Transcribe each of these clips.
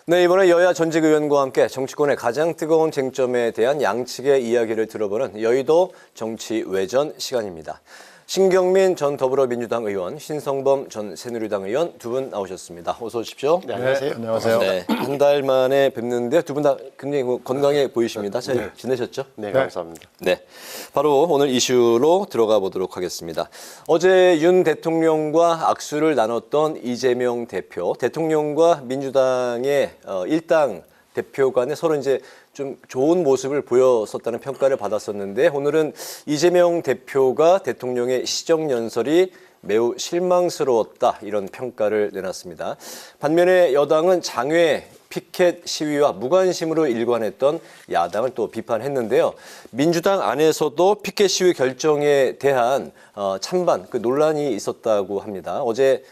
네, 이번에 여야 전직 의원과 함께 정치권의 가장 뜨거운 쟁점에 대한 양측의 이야기를 들어보는 여의도 정치 외전 시간입니다. 신경민 전 더불어민주당 의원, 신성범 전 새누리당 의원 두 분 나오셨습니다. 어서 오십시오. 네, 안녕하세요. 네, 안녕하세요. 네, 한 달 만에 뵙는데 두 분 다 굉장히 건강해 보이십니다. 잘 지내셨죠? 네, 감사합니다. 네, 바로 오늘 이슈로 들어가 보도록 하겠습니다. 어제 윤 대통령과 악수를 나눴던 이재명 대표, 대통령과 민주당의 일당 대표 간에 서로 이제 좀 좋은 모습을 보였었다는 평가를 받았었는데 오늘은 이재명 대표가 대통령의 시정연설이 매우 실망스러웠다 이런 평가를 내놨습니다. 반면에 여당은 장외 피켓 시위와 무관심으로 일관했던 야당을 또 비판했는데요. 민주당 안에서도 피켓 시위 결정에 대한 찬반, 그 논란이 있었다고 합니다. 어제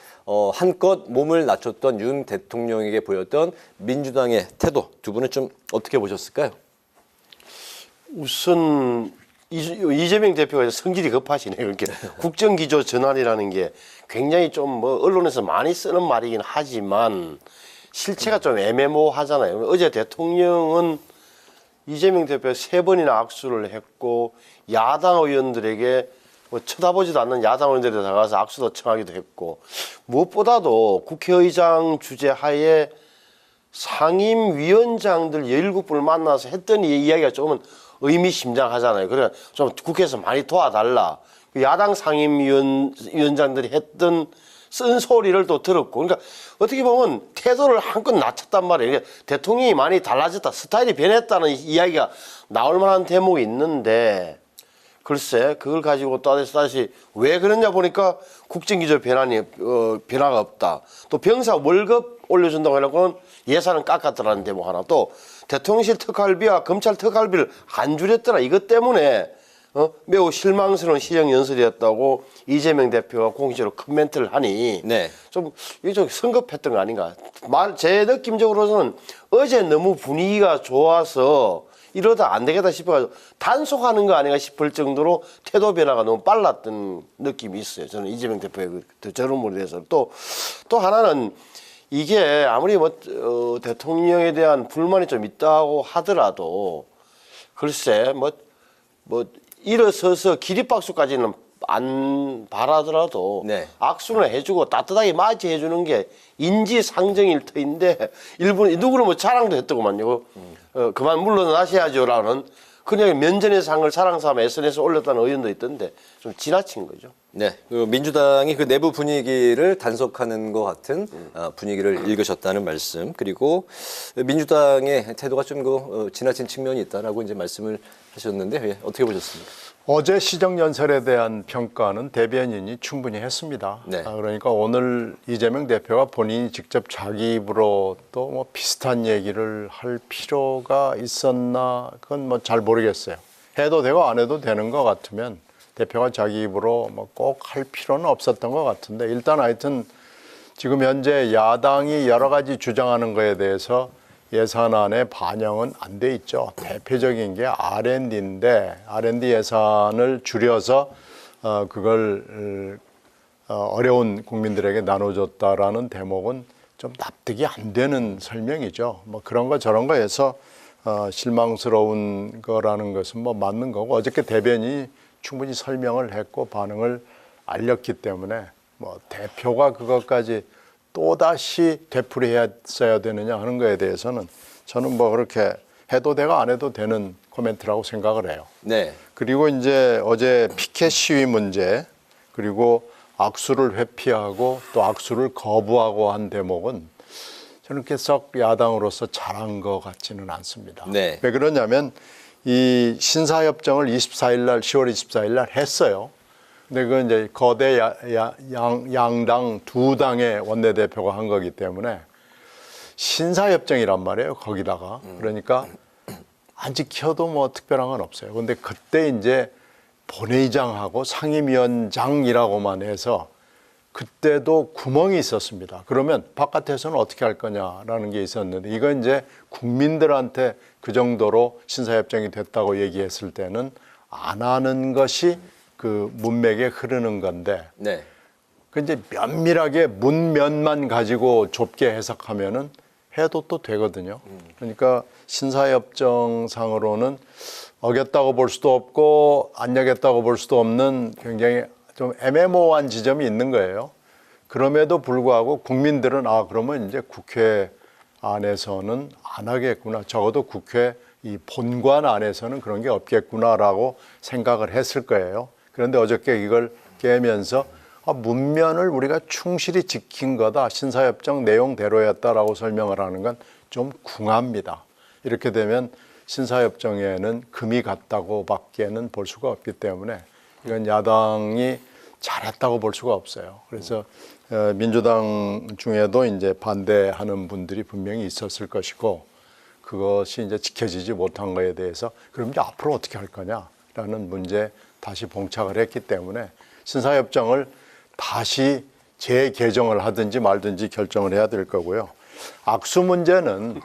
한껏 몸을 낮췄던 윤 대통령에게 보였던 민주당의 태도, 두 분은 좀 어떻게 보셨을까요? 우선 이재명 대표가 성질이 급하시네요. 이렇게 국정기조 전환이라는 게 굉장히 좀 뭐 언론에서 많이 쓰는 말이긴 하지만 실체가 좀 애매모호하잖아요. 어제 대통령은 이재명 대표가 3번이나 악수를 했고 야당 의원들에게 뭐 쳐다보지도 않는 야당 의원들에 다가가서 악수도 청하기도 했고 무엇보다도 국회의장 주재하에 상임위원장들 17분을 만나서 했던 이야기가 조금은 의미심장하잖아요. 그래 좀 국회에서 많이 도와달라. 야당 상임위원장들이 했던 쓴소리를 또 들었고, 그러니까 어떻게 보면 태도를 한껏 낮췄단 말이에요. 그러니까 대통령이 많이 달라졌다, 스타일이 변했다는 이야기가 나올 만한 대목이 있는데, 글쎄 그걸 가지고 다시 왜 그러냐 보니까 국정기조 변화가 없다. 또 병사 월급 올려준다고 해놓고는 예산은 깎았더라는 대목 하나. 또 대통령실 특활비와 검찰 특활비를 안 줄였더라. 이것 때문에 매우 실망스러운 시정연설이었다고 이재명 대표가 공식적으로 코멘트를 하니 네. 이게 좀 성급했던 거 아닌가. 제 느낌적으로는 어제 너무 분위기가 좋아서 이러다 안 되겠다 싶어가지고 단속하는 거 아닌가 싶을 정도로 태도 변화가 너무 빨랐던 느낌이 있어요. 저는 이재명 대표의 저런 분에 대해서. 또 하나는 이게 아무리 대통령에 대한 불만이 좀 있다고 하더라도 글쎄 일어서서 기립박수까지는 안 바라더라도 네. 악수는 해주고 따뜻하게 맞이해주는 게 인지상정일 터인데 일본 누구는 자랑도 했더구만요. 그만 물러나셔야죠라는 그냥 면전의 상을 자랑삼아 SNS에 올렸다는 의원도 있던데 좀 지나친 거죠. 네, 민주당이 그 내부 분위기를 단속하는 것 같은 분위기를 읽으셨다는 말씀, 그리고 민주당의 태도가 좀 지나친 측면이 있다라고 이제 말씀을 하셨는데 어떻게 보셨습니까? 어제 시정연설에 대한 평가는 대변인이 충분히 했습니다. 네. 그러니까 오늘 이재명 대표가 본인이 직접 자기 입으로 또 뭐 비슷한 얘기를 할 필요가 있었나 그건 뭐 잘 모르겠어요. 해도 되고 안 해도 되는 것 같으면 대표가 자기 입으로 뭐 꼭 할 필요는 없었던 것 같은데 일단 하여튼 지금 현재 야당이 여러 가지 주장하는 거에 대해서 예산안에 반영은 안 돼 있죠. 대표적인 게 R&D인데 R&D 예산을 줄여서 그걸 어려운 국민들에게 나눠줬다라는 대목은 좀 납득이 안 되는 설명이죠. 뭐 그런 거 저런 거 해서 실망스러운 거라는 것은 뭐 맞는 거고 어저께 대변인이 충분히 설명을 했고 반응을 알렸기 때문에 뭐 대표가 그것까지 또다시 되풀이했어야 되느냐 하는 거에 대해서는 저는 뭐 그렇게 해도 되고 안 해도 되는 코멘트라고 생각을 해요. 네. 그리고 이제 어제 피켓 시위 문제 그리고 악수를 회피하고 또 악수를 거부하고 한 대목은 저는 썩 야당으로서 잘한 것 같지는 않습니다. 네. 왜 그러냐면 이 신사협정을 10월 24일 날 했어요. 근데 그건 이제 거대 양당 두 당의 원내대표가 한 거기 때문에 신사협정이란 말이에요. 거기다가. 그러니까 안 지켜도 뭐 특별한 건 없어요. 근데 그때 이제 본회의장하고 상임위원장이라고만 해서 그때도 구멍이 있었습니다. 그러면 바깥에서는 어떻게 할 거냐라는 게 있었는데 이건 이제 국민들한테 그 정도로 신사협정이 됐다고 얘기했을 때는 안 하는 것이 그 문맥에 흐르는 건데 네. 그 이제 면밀하게 문면만 가지고 좁게 해석하면은 해도 또 되거든요. 그러니까 신사협정상으로는 어겼다고 볼 수도 없고 안 어겼다고 볼 수도 없는 굉장히 좀 애매모호한 지점이 있는 거예요. 그럼에도 불구하고 국민들은 그러면 이제 국회 안에서는 안 하겠구나. 적어도 국회 이 본관 안에서는 그런 게 없겠구나라고 생각을 했을 거예요. 그런데 어저께 이걸 깨면서 문면을 우리가 충실히 지킨 거다. 신사협정 내용대로였다라고 설명을 하는 건 좀 궁합니다. 이렇게 되면 신사협정에는 금이 갔다고 밖에는 볼 수가 없기 때문에 이건 야당이 잘했다고 볼 수가 없어요. 그래서 민주당 중에도 이제 반대하는 분들이 분명히 있었을 것이고 그것이 이제 지켜지지 못한 거에 대해서 그럼 이제 앞으로 어떻게 할 거냐라는 문제에 다시 봉착을 했기 때문에 신사협정을 다시 재개정을 하든지 말든지 결정을 해야 될 거고요. 악수 문제는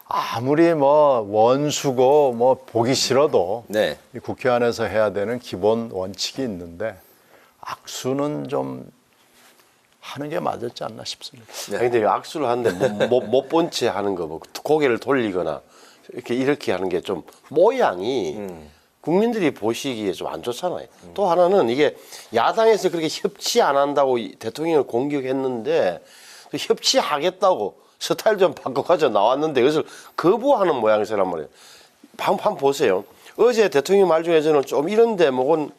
아무리 뭐 원수고 뭐 보기 싫어도 네. 이 국회 안에서 해야 되는 기본 원칙이 있는데 악수는 좀 하는 게 맞았지 않나 싶습니다. 아니, 근데 악수를 하는데 못 본 채 하는 거, 뭐 고개를 돌리거나 이렇게 하는 게 좀 모양이 국민들이 보시기에 좀 안 좋잖아요. 또 하나는 이게 야당에서 그렇게 협치 안 한다고 대통령을 공격했는데 또 협치하겠다고 스타일 좀 바꿔가지고 나왔는데 그것을 거부하는 모양이란 말이에요. 한번 보세요. 어제 대통령 말 중에서는 좀 이런 대목은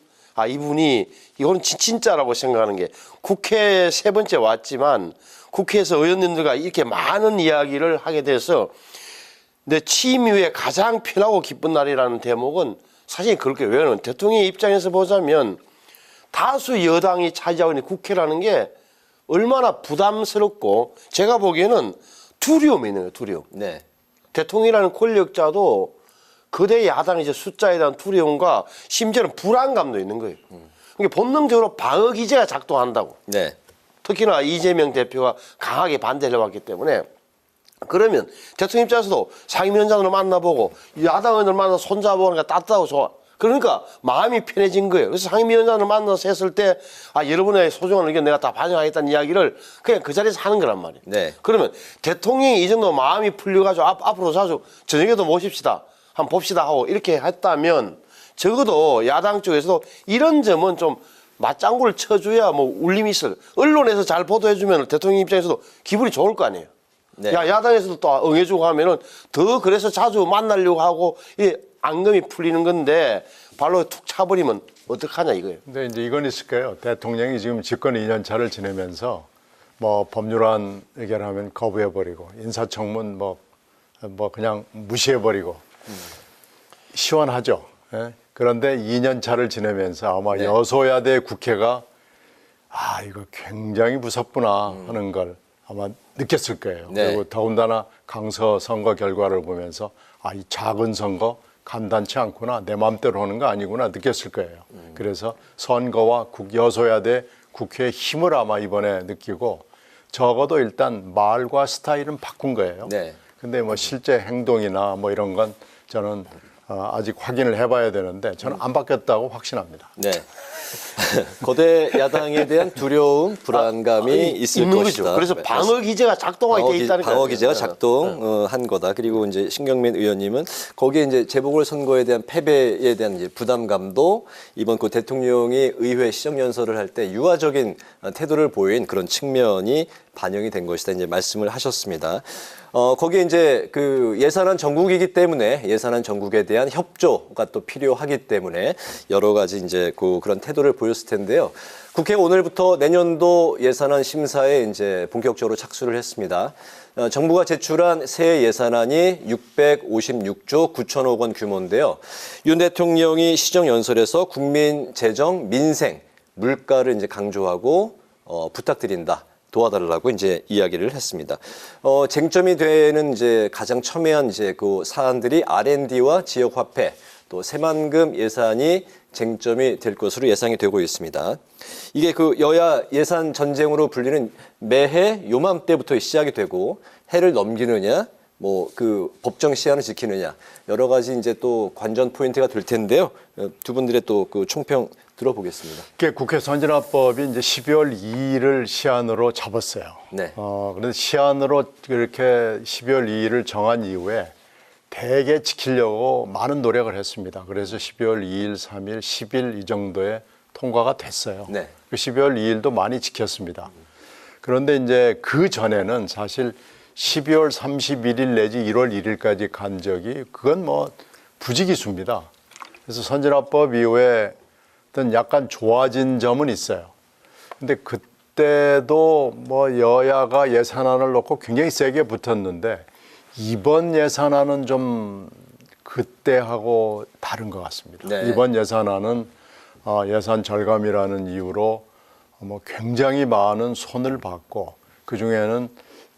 이분이 이거는 진짜라고 생각하는 게 국회 세 번째 왔지만 국회에서 의원님들과 이렇게 많은 이야기를 하게 돼서 내 취임 이후에 가장 편하고 기쁜 날이라는 대목은 사실 그렇게 왜냐하면 대통령의 입장에서 보자면 다수 여당이 차지하고 있는 국회라는 게 얼마나 부담스럽고 제가 보기에는 두려움이 있는 거예요. 두려움. 네. 대통령이라는 권력자도 거대 야당의 이제 숫자에 대한 두려움과 심지어는 불안감도 있는 거예요. 그러니까 본능적으로 방어 기제가 작동한다고. 네. 특히나 이재명 대표가 강하게 반대를 해왔기 때문에 그러면 대통령 입장에서도 상임위원장을 만나보고 야당 의원을 만나서 손잡아보는 게 따뜻하고 좋아. 그러니까 마음이 편해진 거예요. 그래서 상임위원장을 만나서 했을 때 여러분의 소중한 의견 내가 다 반영하겠다는 이야기를 그냥 그 자리에서 하는 거란 말이에요. 네. 그러면 대통령이 이 정도 마음이 풀려가지고 앞으로 자주 저녁에도 모십시다. 한번 봅시다 하고 이렇게 했다면 적어도 야당 쪽에서도 이런 점은 좀 맞장구를 쳐줘야 뭐 울림이 있을. 언론에서 잘 보도해주면 대통령 입장에서도 기분이 좋을 거 아니에요. 네. 야당에서도 또 응해주고 하면은 더 그래서 자주 만나려고 하고 이 앙금이 풀리는 건데 발로 툭 차버리면 어떡하냐 이거예요. 근데 이제 이건 있을 거예요. 대통령이 지금 집권 2년 차를 지내면서 뭐 법률안 의결하면 거부해버리고 인사청문 뭐 그냥 무시해버리고 시원하죠. 예? 그런데 2년 차를 지내면서 아마 네. 여소야대 국회가 이거 굉장히 무섭구나 하는 걸 아마 느꼈을 거예요. 네. 그리고 더군다나 강서 선거 결과를 보면서 이 작은 선거 간단치 않구나, 내 마음대로 하는 거 아니구나 느꼈을 거예요. 그래서 선거와 여소야대 국회의 힘을 아마 이번에 느끼고 적어도 일단 말과 스타일은 바꾼 거예요. 네. 근데 뭐 실제 행동이나 뭐 이런 건 저는 아직 확인을 해봐야 되는데 저는 안 바뀌었다고 확신합니다. 네. 거대 야당에 대한 두려움, 불안감이 있을 있는 것이다. 거죠. 그래서 방어 기제가 작동하게 돼 있다는 거예요. 방어 기제가 작동한 거다. 그리고 이제 신경민 의원님은 거기에 이제 재보궐선거에 대한 패배에 대한 이제 부담감도 이번 그 대통령이 의회 시정연설을 할 때 유화적인 태도를 보인 그런 측면이 반영이 된 것이다. 이제 말씀을 하셨습니다. 거기에 이제 그 예산안 전국이기 때문에 예산안 전국에 대한 협조가 또 필요하기 때문에 여러 가지 이제 그런 태도를 보였을 텐데요. 국회가 오늘부터 내년도 예산안 심사에 이제 본격적으로 착수를 했습니다. 정부가 제출한 새 예산안이 656조 9천억 원 규모인데요. 윤 대통령이 시정연설에서 국민 재정, 민생, 물가를 이제 강조하고 부탁드린다. 도와달라고 이제 이야기를 했습니다. 쟁점이 되는 이제 가장 첨예한 이제 그 사안들이 R&D와 지역 화폐 또 새만금 예산이 쟁점이 될 것으로 예상이 되고 있습니다. 이게 그 여야 예산 전쟁으로 불리는 매해 요맘때부터 시작이 되고 해를 넘기느냐 뭐 그 법정 시한을 지키느냐 여러 가지 이제 또 관전 포인트가 될 텐데요. 두 분들의 또 그 총평 들어보겠습니다. 국회 선진화법이 이제 12월 2일을 시한으로 잡았어요. 네. 그런데 시한으로 그렇게 12월 2일을 정한 이후에 대개 지키려고 많은 노력을 했습니다. 그래서 12월 2일, 3일, 10일 이 정도에 통과가 됐어요. 네. 그 12월 2일도 많이 지켰습니다. 그런데 이제 그 전에는 사실 12월 31일 내지 1월 1일까지 간 적이 그건 뭐 부지기수입니다. 그래서 선진화법 이후에 어떤 약간 좋아진 점은 있어요. 근데 그때도 뭐 여야가 예산안을 놓고 굉장히 세게 붙었는데 이번 예산안은 좀 그때하고 다른 것 같습니다. 네. 이번 예산안은 예산 절감이라는 이유로 뭐 굉장히 많은 손을 받고 그 중에는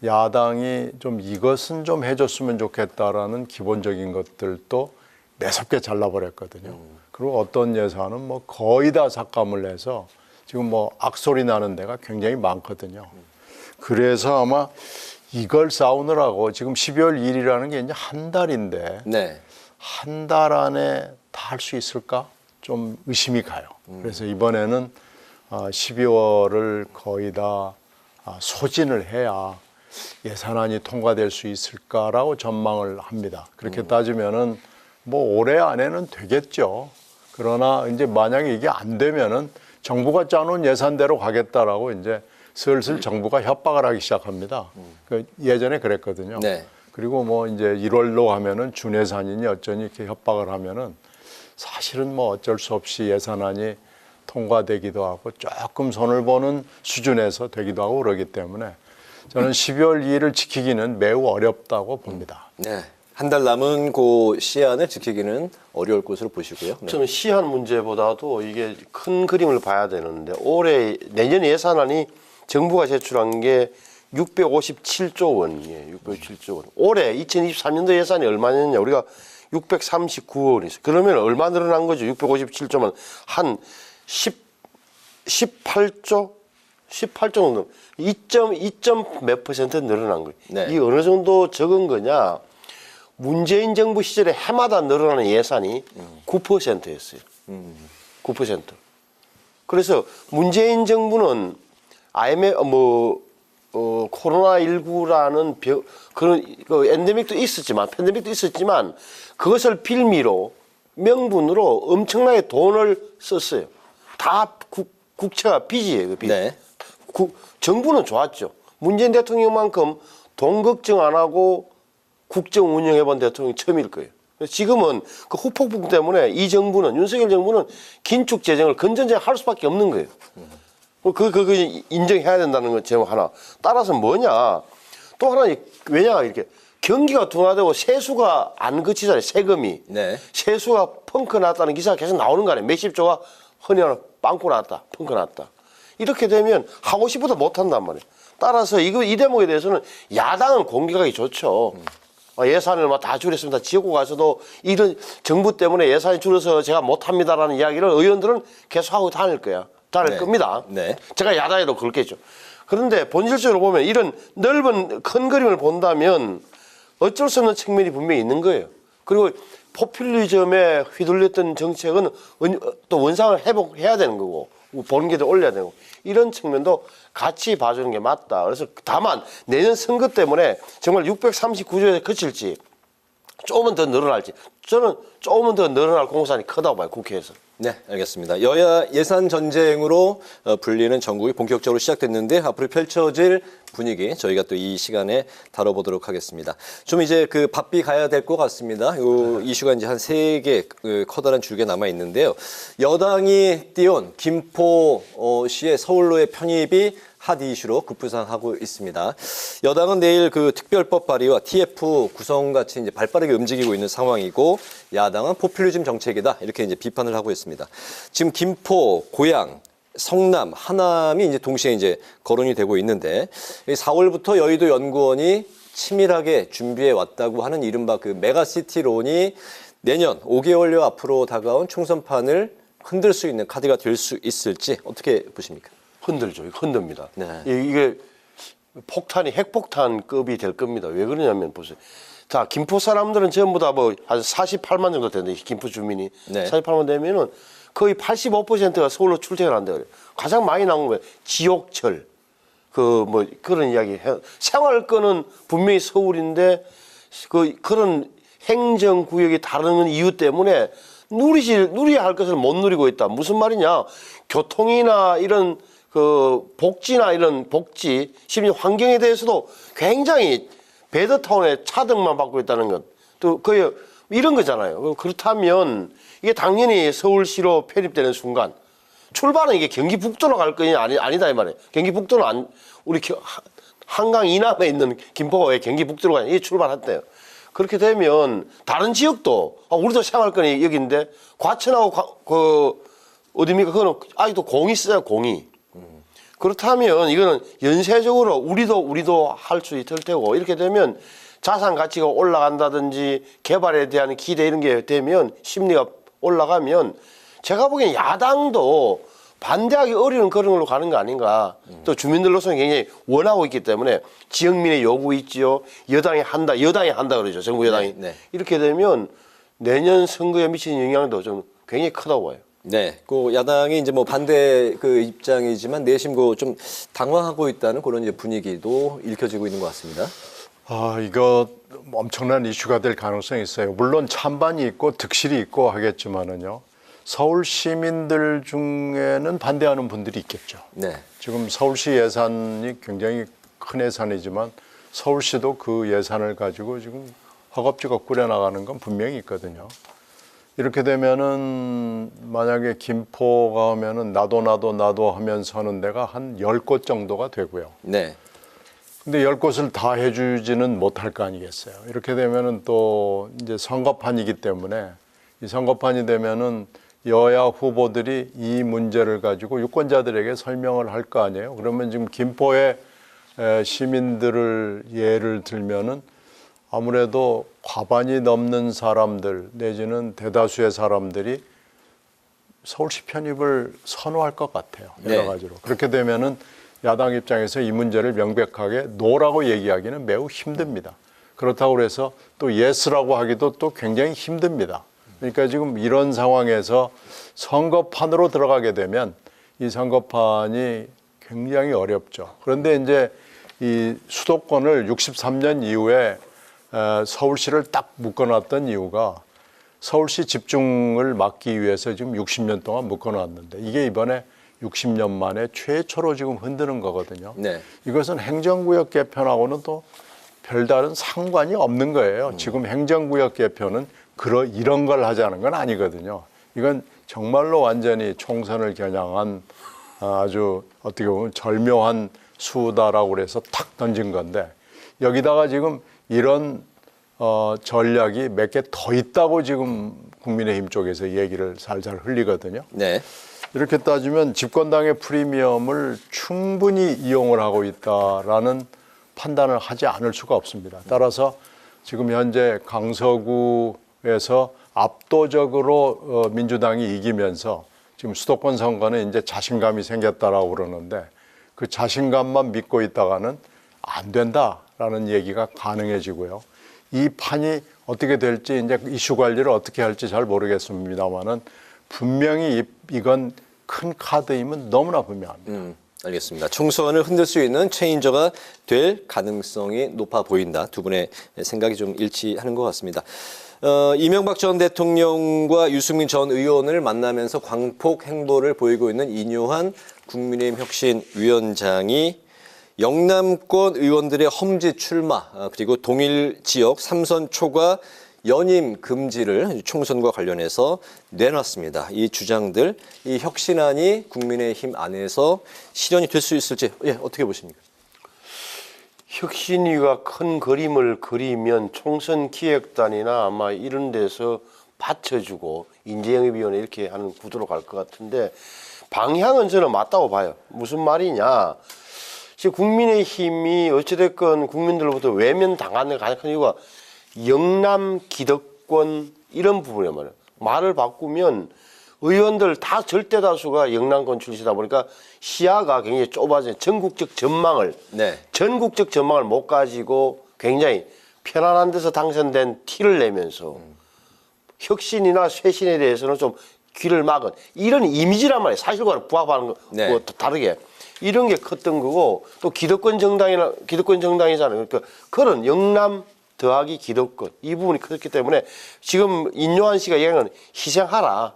야당이 좀 이것은 좀 해줬으면 좋겠다라는 기본적인 것들도 매섭게 잘라버렸거든요. 그리고 어떤 예산은 뭐 거의 다 삭감을 해서 지금 뭐 악소리 나는 데가 굉장히 많거든요. 그래서 아마 이걸 싸우느라고 지금 12월 1일이라는 게 이제 한 달인데 네. 한 달 안에 다 할 수 있을까? 좀 의심이 가요. 그래서 이번에는 12월을 거의 다 소진을 해야 예산안이 통과될 수 있을까라고 전망을 합니다. 그렇게 따지면은 뭐 올해 안에는 되겠죠. 그러나 이제 만약에 이게 안 되면은 정부가 짜놓은 예산대로 가겠다라고 이제 슬슬 정부가 협박을 하기 시작합니다. 그 예전에 그랬거든요. 네. 그리고 뭐 이제 1월로 하면은 준예산이니 어쩌니 이렇게 협박을 하면은 사실은 뭐 어쩔 수 없이 예산안이 통과되기도 하고 조금 손을 보는 수준에서 되기도 하고 그러기 때문에 저는 12월 2일을 지키기는 매우 어렵다고 봅니다. 네. 한 달 남은 그 시한을 지키기는 어려울 것으로 보시고요. 네. 저는 시한 문제보다도 이게 큰 그림을 봐야 되는데 올해 내년 예산안이 정부가 제출한 게 657조 원이에요. 657조 원. 올해 2023년도 예산이 얼마냐면 우리가 639억 원이 있어요. 그러면 얼마 늘어난 거죠? 657조면 한 18조? 18조 정도. 2점 몇 퍼센트 늘어난 거예요. 네. 이 어느 정도 적은 거냐? 문재인 정부 시절에 해마다 늘어나는 예산이 9%였어요. 9%. 그래서 문재인 정부는 IMF 코로나19라는 그런 엔데믹도 있었지만 팬데믹도 있었지만 그것을 빌미로 명분으로 엄청나게 돈을 썼어요. 다 국채가 빚이에요. 그 빚. 네. 정부는 좋았죠. 문재인 대통령만큼 돈 걱정 안 하고 국정 운영해본 대통령이 처음일 거예요. 지금은 그 후폭풍 때문에 이 정부는 윤석열 정부는 긴축 재정을 건전하게 할 수밖에 없는 거예요. 그 인정해야 된다는 건 제목 하나. 따라서 뭐냐? 또 하나 왜냐 이렇게 경기가 둔화되고 세수가 안 그치잖아요. 세금이. 네. 세수가 펑크 났다는 기사가 계속 나오는 거 아니에요. 몇십 조가 흔히 말하는 빵꾸 났다. 펑크 났다. 이렇게 되면 하고 싶어도 못 한단 말이에요. 따라서 이 대목에 대해서는 야당은 공격하기 좋죠. 예산을 막 다 줄였습니다. 지역구 가서도 이런 정부 때문에 예산이 줄어서 제가 못합니다라는 이야기를 의원들은 계속하고 다닐 거야. 다닐 네. 겁니다. 네. 제가 야당에도 그렇겠죠. 그런데 본질적으로 보면 이런 넓은 큰 그림을 본다면 어쩔 수 없는 측면이 분명히 있는 거예요. 그리고 포퓰리즘에 휘둘렸던 정책은 또 원상을 회복해야 되는 거고 보는 게도 올려야 되고 이런 측면도 같이 봐주는 게 맞다. 그래서 다만 내년 선거 때문에 정말 639조에 그칠지 조금은 더 늘어날지 저는 조금은 더 늘어날 공산이 크다고 봐요. 국회에서. 네, 알겠습니다. 여야 예산 전쟁으로 불리는 전국이 본격적으로 시작됐는데 앞으로 펼쳐질 분위기 저희가 또 이 시간에 다뤄보도록 하겠습니다. 좀 이제 그 바삐 가야 될 것 같습니다. 요 이슈가 이제 한 3개 커다란 줄기가 남아 있는데요. 여당이 띄운 김포시의 서울로의 편입이 핫 이슈로 급부상하고 있습니다. 여당은 내일 그 특별법 발의와 TF 구성 같이 이제 발빠르게 움직이고 있는 상황이고 야당은 포퓰리즘 정책이다 이렇게 이제 비판을 하고 있습니다. 지금 김포, 고양, 성남, 하남이 이제 동시에 이제 거론이 되고 있는데 4월부터 여의도 연구원이 치밀하게 준비해 왔다고 하는 이른바 그 메가시티론이 내년 5개월여 앞으로 다가온 총선판을 흔들 수 있는 카드가 될 수 있을지 어떻게 보십니까? 흔들죠. 흔듭니다. 네. 이게 폭탄이 핵폭탄급이 될 겁니다. 왜 그러냐면 보세요. 자, 김포 사람들은 전부 다 뭐 한 48만 정도 되는데 김포 주민이 네. 48만 되면은 거의 85%가 서울로 출퇴근한다 그래요. 가장 많이 나온 거예요. 지옥철 그 뭐 그런 이야기 해. 생활권은 분명히 서울인데 그런 행정구역이 다른 이유 때문에 누려야 할 것을 못 누리고 있다. 무슨 말이냐? 교통이나 이런 그 복지나 이런 복지, 심지어 환경에 대해서도 굉장히 배드타운의 차등만 받고 있다는 것. 또 거의 이런 거잖아요. 그렇다면 이게 당연히 서울시로 편입되는 순간 출발은 이게 경기 북도로 갈 거냐 아니다 이 말이에요. 경기 북도는 우리 한강 이남에 있는 김포가 왜 경기 북도로 가냐 이게 출발했대요. 그렇게 되면 다른 지역도 우리도 생활권이 여기인데 과천하고 어디입니까? 그거는 아직도 공이 쓰잖아요. 공이. 그렇다면 이거는 연쇄적으로 우리도 할 수 있을 테고 이렇게 되면 자산 가치가 올라간다든지 개발에 대한 기대 이런 게 되면 심리가 올라가면 제가 보기엔 야당도 반대하기 어려운 그런 걸로 가는 거 아닌가. 또 주민들로서는 굉장히 원하고 있기 때문에 지역민의 요구 있지요. 여당이 한다 그러죠. 정부 여당이. 네. 이렇게 되면 내년 선거에 미치는 영향도 좀 굉장히 크다고 봐요. 네, 그 야당이 이제 뭐 반대 그 입장이지만 내심 좀 당황하고 있다는 그런 이제 분위기도 읽혀지고 있는 것 같습니다. 이거 엄청난 이슈가 될 가능성이 있어요. 물론 찬반이 있고 득실이 있고 하겠지만은요. 서울 시민들 중에는 반대하는 분들이 있겠죠. 네. 지금 서울시 예산이 굉장히 큰 예산이지만 서울시도 그 예산을 가지고 지금 허겁지겁 꾸려나가는 건 분명히 있거든요. 이렇게 되면은 만약에 김포가 하면은 나도 하면서 하는 데가 한 10곳 정도가 되고요. 네. 근데 10곳을 다 해주지는 못할 거 아니겠어요. 이렇게 되면은 또 이제 선거판이기 때문에 이 선거판이 되면은 여야 후보들이 이 문제를 가지고 유권자들에게 설명을 할 거 아니에요. 그러면 지금 김포의 시민들을 예를 들면은 아무래도 과반이 넘는 사람들 내지는 대다수의 사람들이 서울시 편입을 선호할 것 같아요. 여러 네. 가지로. 그렇게 되면은 야당 입장에서 이 문제를 명백하게 노라고 얘기하기는 매우 힘듭니다. 그렇다고 해서 또 예스라고 하기도 또 굉장히 힘듭니다. 그러니까 지금 이런 상황에서 선거판으로 들어가게 되면 이 선거판이 굉장히 어렵죠. 그런데 이제 이 수도권을 63년 이후에 서울시를 딱 묶어놨던 이유가 서울시 집중을 막기 위해서 지금 60년 동안 묶어놨는데 이게 이번에 60년 만에 최초로 지금 흔드는 거거든요. 네. 이것은 행정구역 개편하고는 또 별다른 상관이 없는 거예요. 지금 행정구역 개편은 이런 걸 하자는 건 아니거든요. 이건 정말로 완전히 총선을 겨냥한 아주 어떻게 보면 절묘한 수다라고 그래서 탁 던진 건데 여기다가 지금 이런 전략이 몇 개 더 있다고 지금 국민의힘 쪽에서 얘기를 살살 흘리거든요. 네. 이렇게 따지면 집권당의 프리미엄을 충분히 이용을 하고 있다라는 판단을 하지 않을 수가 없습니다. 따라서 지금 현재 강서구에서 압도적으로 민주당이 이기면서 지금 수도권 선거는 이제 자신감이 생겼다라고 그러는데 그 자신감만 믿고 있다가는 안 된다라는 얘기가 가능해지고요. 이 판이 어떻게 될지 이제 이슈 관리를 어떻게 할지 잘 모르겠습니다만은 분명히 이건 큰 카드임은 너무나 분명합니다. 알겠습니다. 총선을 흔들 수 있는 체인저가 될 가능성이 높아 보인다. 두 분의 생각이 좀 일치하는 것 같습니다. 이명박 전 대통령과 유승민 전 의원을 만나면서 광폭 행보를 보이고 있는 이뇨한 국민의힘 혁신위원장이 영남권 의원들의 험지 출마 그리고 동일 지역 3선 초과 연임 금지를 총선과 관련해서 내놨습니다. 이 주장들, 이 혁신안이 국민의힘 안에서 실현이 될 수 있을지 어떻게 보십니까? 혁신위가 큰 그림을 그리면 총선 기획단이나 아마 이런 데서 받쳐주고 인재영입위원회 이렇게 하는 구도로 갈 것 같은데 방향은 저는 맞다고 봐요. 무슨 말이냐. 지금 국민의힘이 어찌됐건 국민들로부터 외면당하는 가장 큰 이유가 영남 기득권 이런 부분이란 말이에요. 말을 바꾸면 의원들 다 절대 다수가 영남권 출신이다 보니까 시야가 굉장히 좁아져 전국적 전망을 못 가지고 굉장히 편안한 데서 당선된 티를 내면서 혁신이나 쇄신에 대해서는 좀 귀를 막은 이런 이미지란 말이에요. 사실과는 부합하는 거 뭐 다르게 이런 게 컸던 거고 또 기득권 정당이잖아요. 그러니까 그런 영남 더하기 기득권 이 부분이 컸기 때문에 지금 인요한 씨가 얘기하는 희생하라.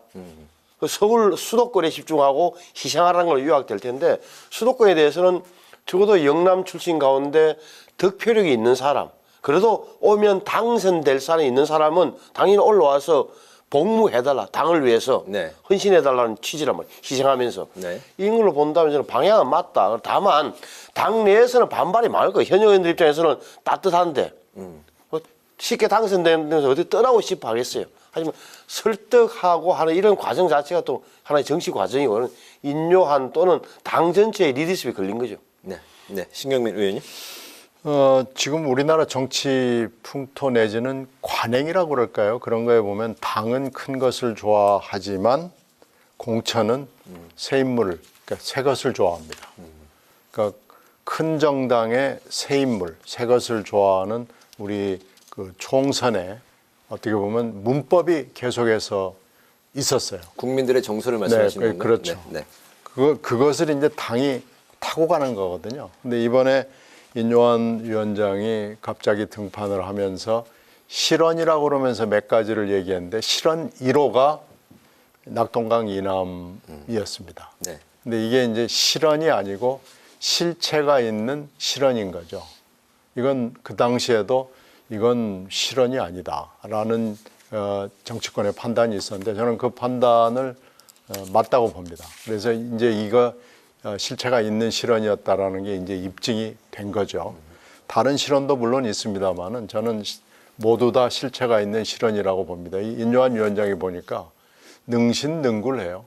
그 서울 수도권에 집중하고 희생하라는 걸로 요약될 텐데 수도권에 대해서는 적어도 영남 출신 가운데 득표력이 있는 사람 그래도 오면 당선될 사람이 있는 사람은 당연히 올라와서 복무해달라 당을 위해서 헌신해달라는 취지란 말이에요. 희생하면서 이런 걸로 본다면 저는 방향은 맞다. 다만 당 내에서는 반발이 많을 거예요. 현역 의원들 입장에서는 따뜻한데 쉽게 당선되는 데서 어디 떠나고 싶어 하겠어요. 하지만 설득하고 하는 이런 과정 자체가 또 하나의 정치 과정이고 인요한 또는 당 전체의 리더십이 걸린 거죠. 신경민 의원님. 지금 우리나라 정치 풍토 내지는 관행이라고 그럴까요? 그런 거에 보면 당은 큰 것을 좋아하지만 공천은 새 인물, 그러니까 새 것을 좋아합니다. 그러니까 큰 정당의 새 인물, 새 것을 좋아하는 우리 그 총선에 어떻게 보면 문법이 계속해서 있었어요. 국민들의 정서를 말씀하시는 건가요? 그렇죠. 그것을 이제 당이 타고 가는 거거든요. 근데 이번에 인요한 위원장이 갑자기 등판을 하면서 실언이라고 그러면서 몇 가지를 얘기했는데 실언 1호가 낙동강 이남이었습니다. 근데 이게 이제 실언이 아니고 실체가 있는 실언인 거죠. 이건 그 당시에도 이건 실언이 아니다라는 정치권의 판단이 있었는데 저는 그 판단을 맞다고 봅니다. 그래서 이제 이거 실체가 있는 실언이었다라는 게 이제 입증이 된 거죠. 다른 실언도 물론 있습니다만은 저는 모두 다 실체가 있는 실언이라고 봅니다. 이 인요한 위원장이 보니까 능신능굴해요.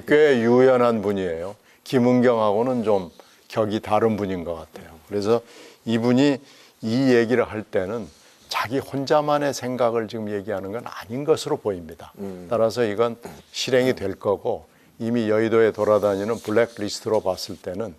꽤 유연한 분이에요. 김은경하고는 좀 격이 다른 분인 것 같아요. 그래서 이분이 이 얘기를 할 때는 자기 혼자만의 생각을 지금 얘기하는 건 아닌 것으로 보입니다. 따라서 이건 실행이 될 거고 이미 여의도에 돌아다니는 블랙리스트로 봤을 때는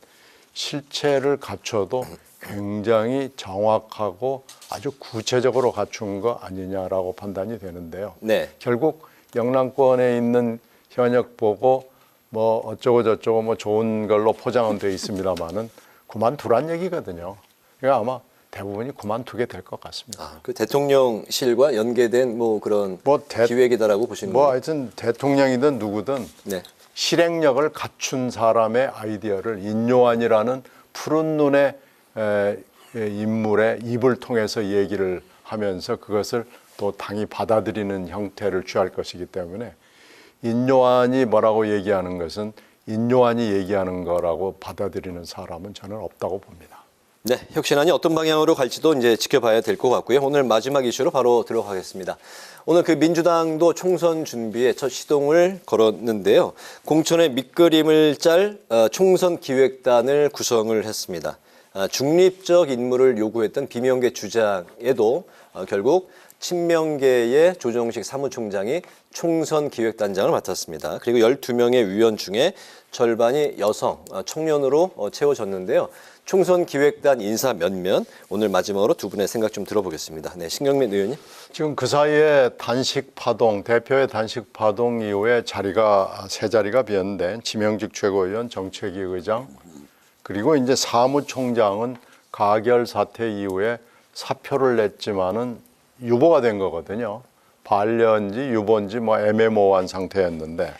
실체를 갖춰도 굉장히 정확하고 아주 구체적으로 갖춘 거 아니냐라고 판단이 되는데요. 결국 영남권에 있는 현역 보고 뭐 어쩌고 저쩌고 뭐 좋은 걸로 포장은 되어 있습니다만은 그만두란 얘기거든요. 그러니까 아마 대부분이 그만두게 될 것 같습니다. 그 대통령실과 연계된 뭐 그런 기획이다라고 보시는 거예요? 하여튼 대통령이든 누구든 실행력을 갖춘 사람의 아이디어를 인요한이라는 푸른 눈의 인물의 입을 통해서 얘기를 하면서 그것을 또 당이 받아들이는 형태를 취할 것이기 때문에 인요한이 뭐라고 얘기하는 것은 인요한이 얘기하는 거라고 받아들이는 사람은 저는 없다고 봅니다. 혁신안이 어떤 방향으로 갈지도 이제 지켜봐야 될 것 같고요. 오늘 마지막 이슈로 바로 들어가겠습니다. 오늘 그 민주당도 총선 준비에 첫 시동을 걸었는데요. 공천의 밑그림을 짤 총선 기획단을 구성을 했습니다. 중립적 인물을 요구했던 비명계 주장에도 결국 친명계의 조정식 사무총장이 총선 기획단장을 맡았습니다. 그리고 12명의 위원 중에 절반이 여성, 청년으로 채워졌는데요. 총선 기획단 인사 면면 오늘 마지막으로 두 분의 생각 좀 들어보겠습니다. 신경민 의원님. 지금 그 사이에 대표의 단식 파동 이후에 세 자리가 비었는데 지명직 최고위원, 정책위 의장 그리고 이제 사무총장은 가결 사태 이후에 사표를 냈지만은 유보가 된 거거든요. 반려인지 유보인지 뭐 애매모호한 상태였는데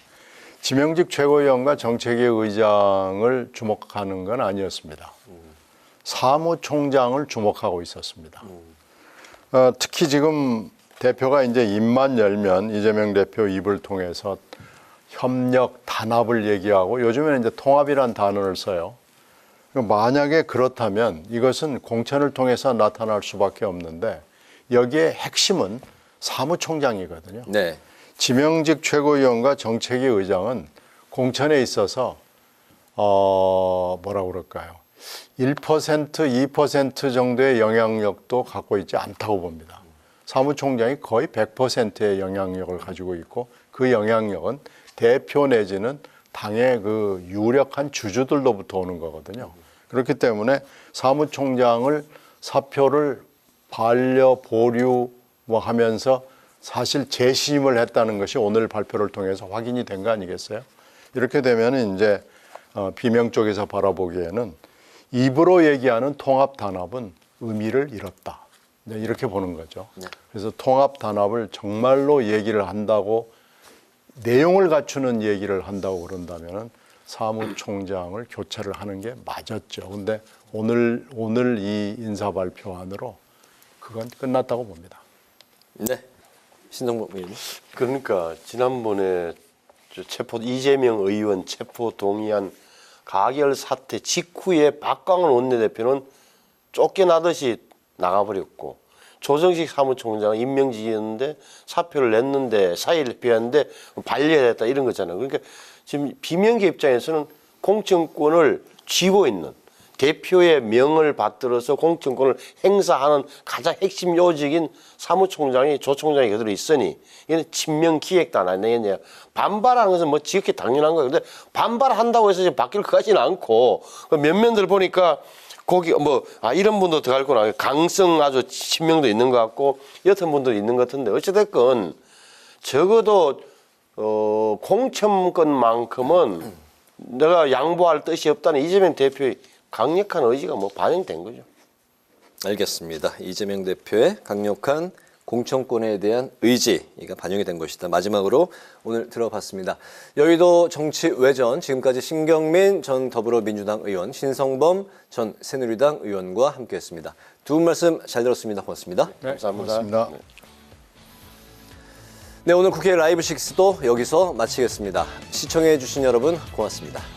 지명직 최고위원과 정책위 의장을 주목하는 건 아니었습니다. 사무총장을 주목하고 있었습니다. 특히 지금 대표가 이제 입만 열면 이재명 대표 입을 통해서 협력, 단합을 얘기하고 요즘에는 이제 통합이란 단어를 써요. 만약에 그렇다면 이것은 공천을 통해서 나타날 수밖에 없는데 여기에 핵심은 사무총장이거든요. 지명직 최고위원과 정책위 의장은 공천에 있어서 뭐라고 그럴까요? 1%, 2% 정도의 영향력도 갖고 있지 않다고 봅니다. 사무총장이 거의 100%의 영향력을 가지고 있고 그 영향력은 대표 내지는 당의 그 유력한 주주들로부터 오는 거거든요. 그렇기 때문에 사무총장을 사표를 반려 보류 뭐 하면서 사실 재심을 했다는 것이 오늘 발표를 통해서 확인이 된 거 아니겠어요? 이렇게 되면 이제 비명 쪽에서 바라보기에는 입으로 얘기하는 통합 단합은 의미를 잃었다. 네, 이렇게 보는 거죠. 그래서 통합 단합을 정말로 얘기를 한다고 내용을 갖추는 얘기를 한다고 그런다면은 사무총장을 교체를 하는 게 맞았죠. 근데 오늘 이 인사 발표안으로 그건 끝났다고 봅니다. 네. 신동범 의원님. 그러니까 지난번에 이재명 의원 체포 동의안 가결 사태 직후에 박광원 원내대표는 쫓겨나듯이 나가버렸고 조정식 사무총장은 임명직이었는데 사표를 냈는데 사의를 표했는데 반려해야 됐다 이런 거잖아요. 그러니까 지금 비명계 입장에서는 공천권을 쥐고 있는 대표의 명을 받들어서 공천권을 행사하는 가장 핵심 요직인 사무총장이 조총장이 그대로 있으니 이건 친명 기획단 아니겠냐. 반발하는 것은 뭐 지극히 당연한 거예요. 근데 반발한다고 해서 이제 바뀔 것 같지는 않고 몇 면들 보니까 거기 이런 분도 들어갈구나. 강성 아주 친명도 있는 것 같고 여튼 분도 있는 것 같은데 어찌됐건 적어도 공천권만큼은 내가 양보할 뜻이 없다는 이재명 대표의 강력한 의지가 반영된 거죠. 알겠습니다. 이재명 대표의 강력한 공천권에 대한 의지가 반영이 된 것이다. 마지막으로 오늘 들어봤습니다. 여의도 정치외전 지금까지 신경민 전 더불어민주당 의원, 신성범 전 새누리당 의원과 함께했습니다. 두 분 말씀 잘 들었습니다. 고맙습니다. 네, 감사합니다. 고맙습니다. 네, 오늘 국회 라이브 6도 여기서 마치겠습니다. 시청해 주신 여러분 고맙습니다.